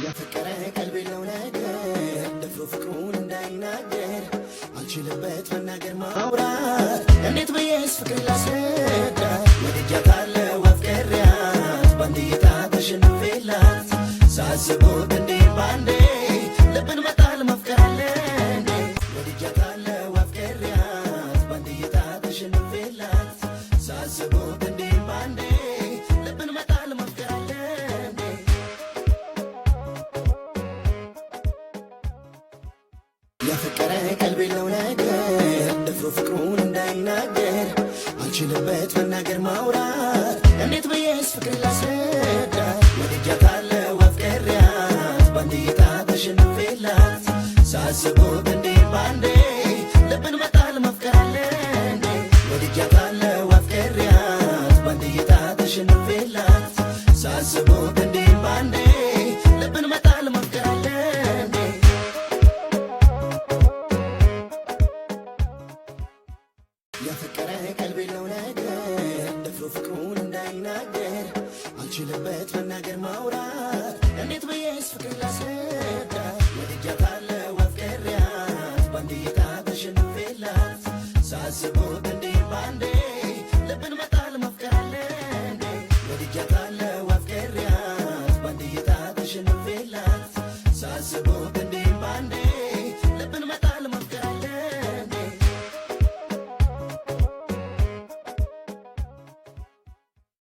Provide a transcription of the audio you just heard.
ያፈቀረ ቀልቤ ነው ነገር ደፍሮ ፍቅሩን እንዳይናገር አልችልበት መናገር ማውራት እንዴት ብዬስ ፍቅር ላስረዳ ወድጃታለሁ አፍቅሬያት ባንድ እይታ ተሸንፌላት ሳስቦት እንዴ ባንዴ ልብን መጣል ማፍቀር አለ እንዴ ወድጃታለሁ አፍቅሬያት ባንድ እይታ ተሸንፌላት ሳስቦት እንዴ ባንዴ ልብን መጣል ማፍቀር አለ እንዴ ያፈቀረ ቀልቤ ነው ነገር ደፍሮ ፍቅሩን እንዳይናገር አልችልበት መናገር ማውራት እንዴት ብዬስ ፍቅር ላስረዳ ወድጃታለሁ አፍቅሬያት ባንድ እይታ ተሸንፌላት ሳስቦት እንዴ ባንዴ ልብን መጣል ማፍቀር አለ እንዴ ወድጃታለሁ አፍቅሬያት ባንድ እይታ ተሸንፌላት ሳስቦት እንዴ ባንዴ ልብን መጣል ማፍቀር አለ እንዴ ያፈቀረ ቀልቤ ነው ነገር ደፍሮ ፍቅሩን እንዳይናገር አልችልበት መናገር ማውራት እንዴት ብዬስ ፍቅር ላስረዳ ወድጃታለሁ አፍቅሬያት ባንድ እይታ ተሸንፌላት ሳስቦት እንዴ ባንዴ ልብን መጣል ማፍቀር አለ እንዴ ወድጃታለሁ አፍቅሬያት ባንድ እይታ ተሸንፌላት ሳስቦት እንዴ ባንዴ